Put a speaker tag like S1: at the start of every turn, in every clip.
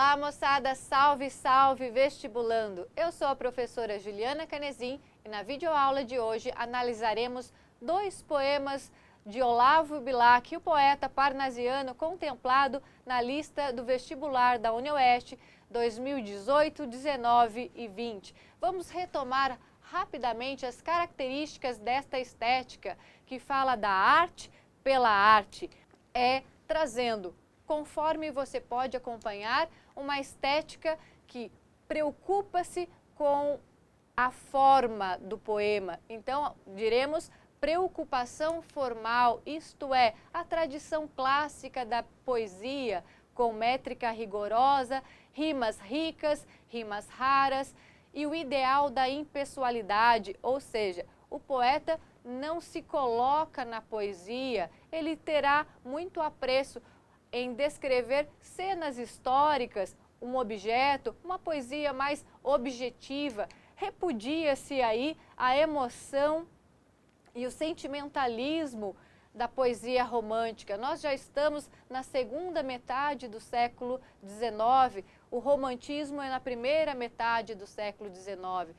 S1: Olá, moçada! Salve, salve, vestibulando! Eu sou a professora Juliana Canezin e na videoaula de hoje analisaremos dois poemas de Olavo Bilac, o poeta parnasiano contemplado na lista do vestibular da UniOeste 2018, 19 e 20. Vamos retomar rapidamente as características desta estética que fala da arte pela arte, trazendo, conforme você pode acompanhar, uma estética que preocupa-se com a forma do poema. Então, diremos preocupação formal, isto é, a tradição clássica da poesia, com métrica rigorosa, rimas ricas, rimas raras e o ideal da impessoalidade, ou seja, o poeta não se coloca na poesia, ele terá muito apreço em descrever cenas históricas, um objeto, uma poesia mais objetiva. Repudia-se aí a emoção e o sentimentalismo da poesia romântica. Nós já estamos na segunda metade do século XIX, o romantismo é na primeira metade do século XIX.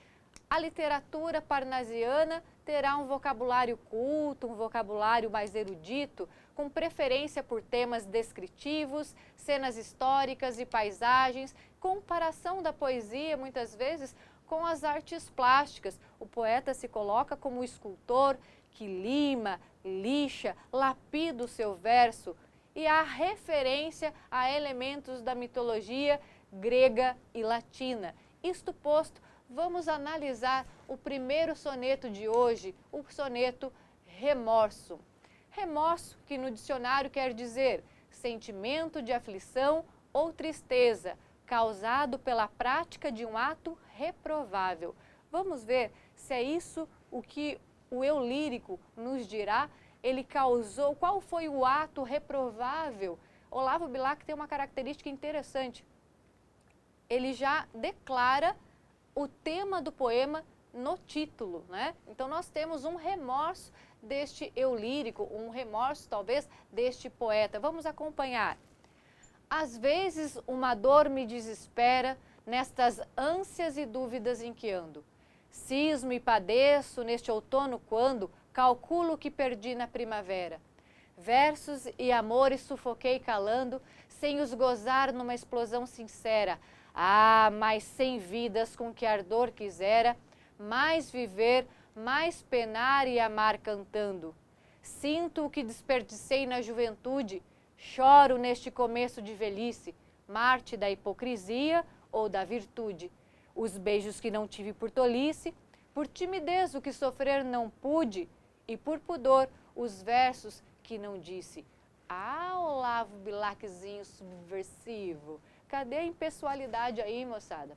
S1: A literatura parnasiana terá um vocabulário culto, um vocabulário mais erudito, com preferência por temas descritivos, cenas históricas e paisagens, comparação da poesia, muitas vezes, com as artes plásticas. O poeta se coloca como o escultor que lima, lixa, lapida o seu verso, e há referência a elementos da mitologia grega e latina. Isto posto, vamos analisar o primeiro soneto de hoje, o soneto Remorso. Remorso, que no dicionário quer dizer sentimento de aflição ou tristeza, causado pela prática de um ato reprovável. Vamos ver se é isso o que o eu lírico nos dirá. Ele causou, qual foi o ato reprovável? Olavo Bilac tem uma característica interessante. Ele já declara o tema do poema no título, né? Então nós temos um remorso deste eu lírico, um remorso talvez deste poeta. Vamos acompanhar. Às vezes uma dor me desespera nestas ânsias e dúvidas em que ando. Cismo e padeço neste outono quando calculo que perdi na primavera. Versos e amores sufoquei calando, sem os gozar numa explosão sincera. Ah, mas sem vidas com que ardor quisera, mais viver, mais penar e amar cantando. Sinto o que desperdicei na juventude, choro neste começo de velhice, Marte da hipocrisia ou da virtude. Os beijos que não tive por tolice, por timidez o que sofrer não pude, e por pudor os versos que não disse. Ah, Olavo Bilaczinho subversivo! Cadê a impessoalidade aí, moçada?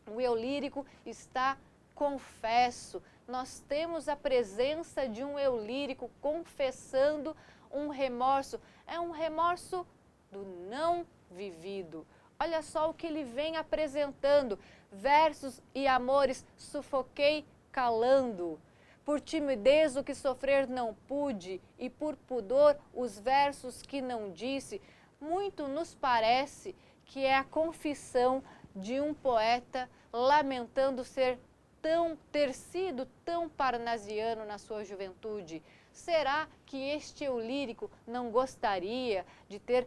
S1: O eu lírico está confesso. Nós temos a presença de um eu lírico confessando um remorso. É um remorso do não vivido. Olha só o que ele vem apresentando. Versos e amores sufoquei calando. Por timidez o que sofrer não pude, e por pudor os versos que não disse. Muito nos parece que é a confissão de um poeta lamentando ter sido tão parnasiano na sua juventude. Será que este eu lírico não gostaria de ter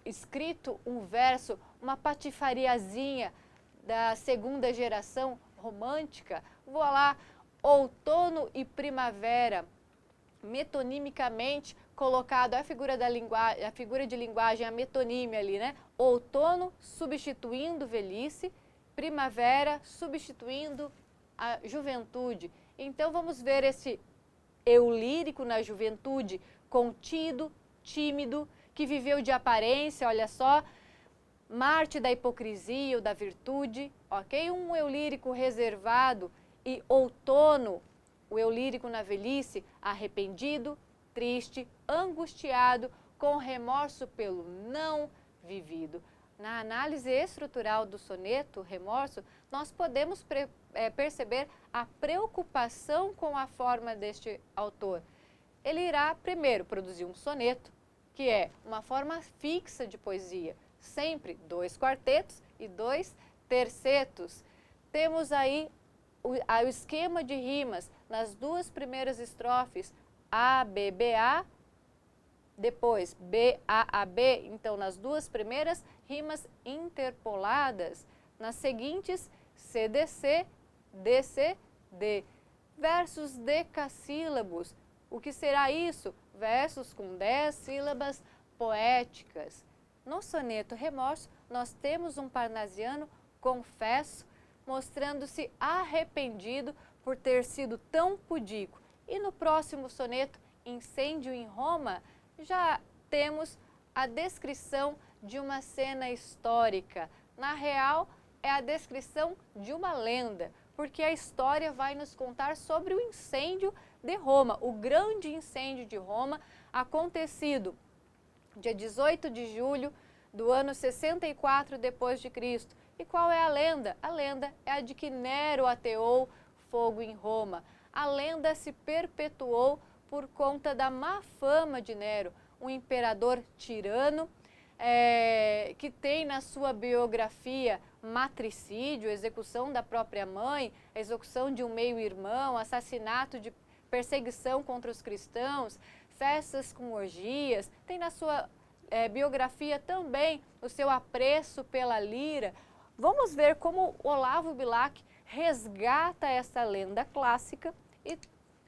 S1: escrito um verso, uma patifariazinha da segunda geração romântica? Vou lá, outono e primavera, metonimicamente colocado a figura de linguagem, a metonímia ali, né? Outono substituindo velhice, primavera substituindo a juventude. Então vamos ver esse eu lírico na juventude, contido, tímido, que viveu de aparência, olha só, Marte da hipocrisia ou da virtude, ok? Um eu lírico reservado, e outono, o eu lírico na velhice, arrependido, triste, angustiado, com remorso pelo não vivido. Na análise estrutural do soneto Remorso, nós podemos perceber a preocupação com a forma deste autor. Ele irá primeiro produzir um soneto, que é uma forma fixa de poesia. sempre 2 quartetos e 2 tercetos. Temos aí o esquema de rimas nas 2 primeiras estrofes, A, B, B, A, depois B, A, A, B, então nas 2 primeiras rimas interpoladas, nas seguintes C, D, C, D, C, D. Versos decassílabos, o que será isso? Versos com 10 sílabas poéticas. No soneto Remorso, nós temos um parnasiano confesso, mostrando-se arrependido por ter sido tão pudico. E no próximo soneto, Incêndio em Roma, já temos a descrição de uma cena histórica. Na real, é a descrição de uma lenda, porque a história vai nos contar sobre o incêndio de Roma, o grande incêndio de Roma, acontecido dia 18 de julho do ano 64 d.C. E qual é a lenda? A lenda é a de que Nero ateou fogo em Roma. A lenda se perpetuou por conta da má fama de Nero, um imperador tirano, que tem na sua biografia matricídio, execução da própria mãe, execução de um meio-irmão, assassinato de perseguição contra os cristãos, festas com orgias, tem na sua biografia também o seu apreço pela lira. Vamos ver como Olavo Bilac resgata essa lenda clássica e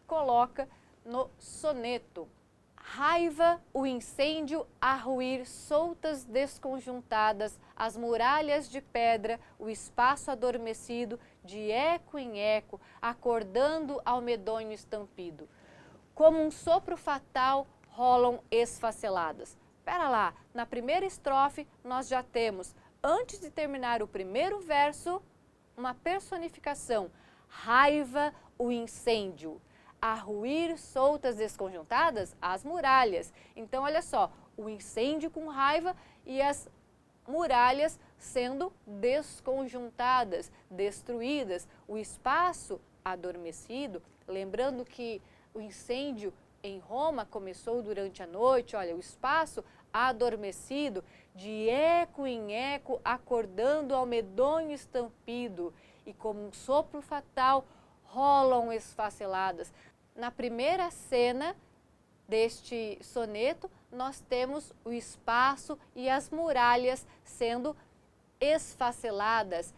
S1: coloca no soneto. Raiva, o incêndio a ruir soltas desconjuntadas, as muralhas de pedra, o espaço adormecido, de eco em eco, acordando ao medonho estampido. Como um sopro fatal, rolam esfaceladas. Pera lá, na primeira estrofe nós já temos, antes de terminar o primeiro verso, uma personificação. Raiva, o incêndio. A ruir soltas desconjuntadas, as muralhas. Então, olha só, o incêndio com raiva e as muralhas sendo desconjuntadas, destruídas. O espaço adormecido, lembrando que o incêndio em Roma começou durante a noite, olha, o espaço adormecido, de eco em eco, acordando ao medonho estampido, e como um sopro fatal, rolam esfaceladas. Na primeira cena deste soneto, nós temos o espaço e as muralhas sendo esfaceladas,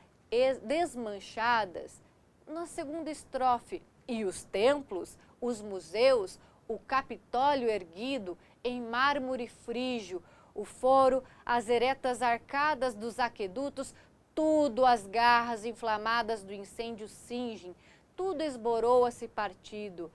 S1: desmanchadas. Na segunda estrofe, e os templos, os museus, o Capitólio erguido em mármore frígio, o foro, as eretas arcadas dos aquedutos, tudo as garras inflamadas do incêndio cingem, tudo esboroa-se partido.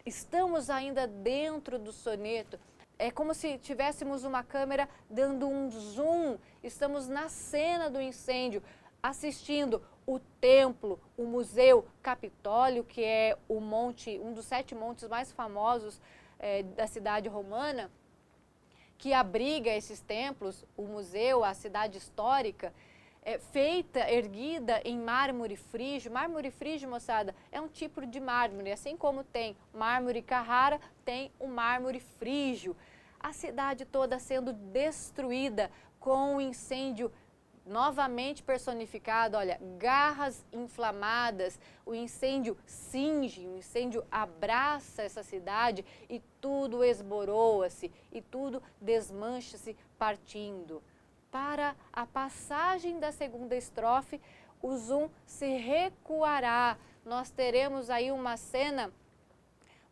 S1: Estamos ainda dentro do soneto, é como se tivéssemos uma câmera dando um zoom, estamos na cena do incêndio, assistindo o templo, o museu Capitólio, que é o monte, um dos 7 montes mais famosos da cidade romana, que abriga esses templos, o museu, a cidade histórica, feita, erguida em mármore frígio. Mármore frígio, moçada, é um tipo de mármore, assim como tem mármore Carrara, tem o mármore frígio. A cidade toda sendo destruída com o incêndio novamente personificado, olha, garras inflamadas, o incêndio cinge, o incêndio abraça essa cidade e tudo esboroa-se e tudo desmancha-se partindo. Para a passagem da segunda estrofe, o zoom se recuará. Nós teremos aí uma cena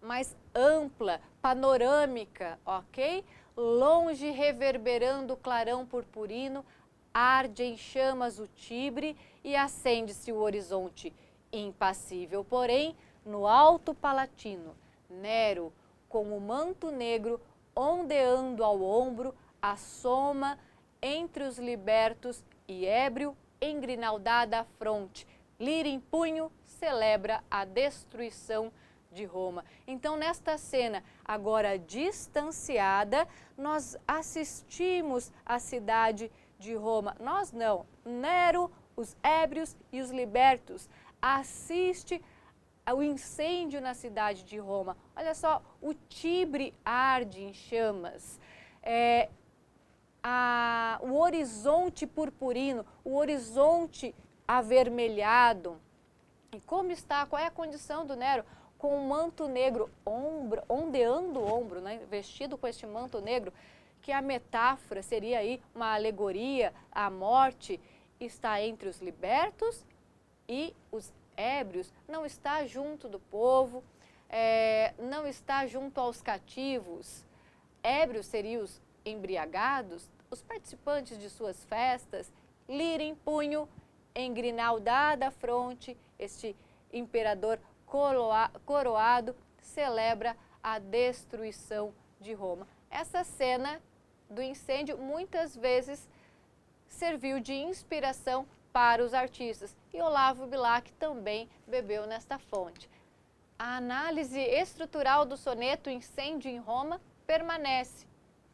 S1: mais ampla, panorâmica, ok? Longe reverberando o clarão purpurino, arde em chamas o Tibre e acende-se o horizonte. Impassível, porém, no alto palatino, Nero, com o manto negro ondeando ao ombro, assoma entre os libertos e ébrio, engrinaldada a fronte, lira em punho, celebra a destruição de Roma. Então, nesta cena, agora distanciada, nós assistimos a cidade de Roma. Nós não, Nero, os ébrios e os libertos assiste ao incêndio na cidade de Roma. Olha só, o Tibre arde em chamas. o horizonte purpurino, o horizonte avermelhado. E como está, qual é a condição do Nero? Com um manto negro, ondeando o ombro, né? Vestido com este manto negro, que a metáfora seria aí uma alegoria à morte, está entre os libertos e os ébrios, não está junto do povo, não está junto aos cativos. Ébrios seriam os embriagados, os participantes de suas festas, lira em punho, engrinaldada à fronte, este imperador coroado celebra a destruição de Roma. Essa cena do incêndio muitas vezes serviu de inspiração para os artistas e Olavo Bilac também bebeu nesta fonte. A análise estrutural do soneto Incêndio em Roma permanece.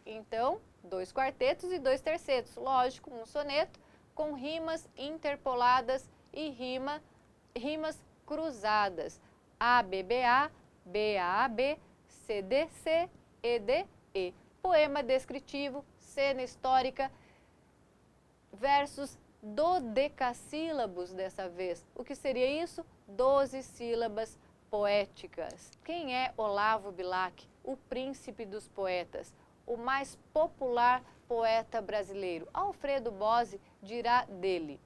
S1: Então, 2 quartetos e 2 tercetos. Lógico, um soneto com rimas interpoladas e rimas cruzadas. ABBA, BAAB, CDC, EDE. Poema descritivo, cena histórica, versos dodecassílabos dessa vez. O que seria isso? 12 sílabas poéticas. Quem é Olavo Bilac? O príncipe dos poetas, o mais popular poeta brasileiro. Alfredo Bozzi dirá dele: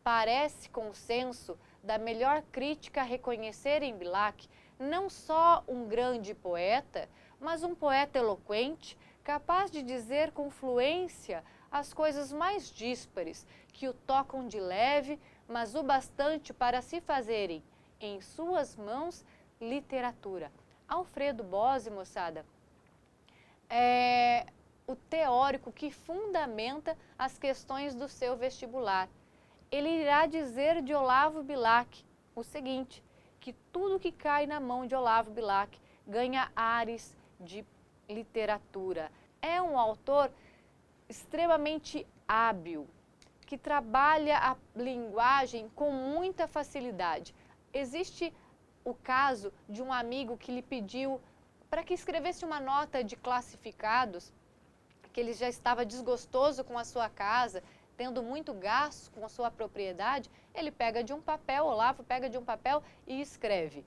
S1: parece consenso da melhor crítica reconhecer em Bilac não só um grande poeta, mas um poeta eloquente, capaz de dizer com fluência as coisas mais díspares, que o tocam de leve, mas o bastante para se fazerem em suas mãos literatura. Alfredo Bozzi, moçada, é o teórico que fundamenta as questões do seu vestibular. Ele irá dizer de Olavo Bilac o seguinte, que tudo que cai na mão de Olavo Bilac ganha ares de literatura. É um autor extremamente hábil, que trabalha a linguagem com muita facilidade. Existe o caso de um amigo que lhe pediu para que escrevesse uma nota de classificados, que ele já estava desgostoso com a sua casa, tendo muito gasto com a sua propriedade. Ele pega de um papel, Olavo pega de um papel e escreve: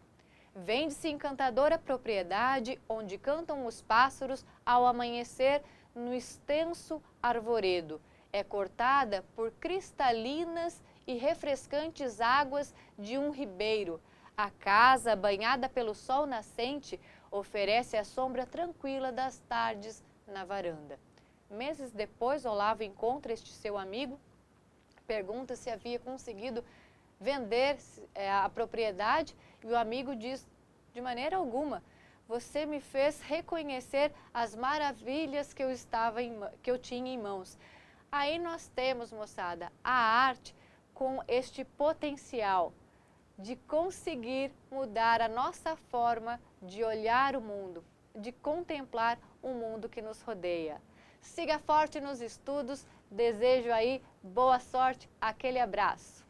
S1: vende-se encantadora propriedade onde cantam os pássaros ao amanhecer no extenso arvoredo. É cortada por cristalinas e refrescantes águas de um ribeiro. A casa, banhada pelo sol nascente, oferece a sombra tranquila das tardes na varanda. Meses depois, Olavo encontra este seu amigo, pergunta se havia conseguido vender a propriedade e o amigo diz: de maneira alguma, você me fez reconhecer as maravilhas que eu tinha em mãos. Aí nós temos, moçada, a arte com este potencial de conseguir mudar a nossa forma de olhar o mundo, de contemplar o mundo que nos rodeia. Siga forte nos estudos, desejo aí boa sorte, aquele abraço.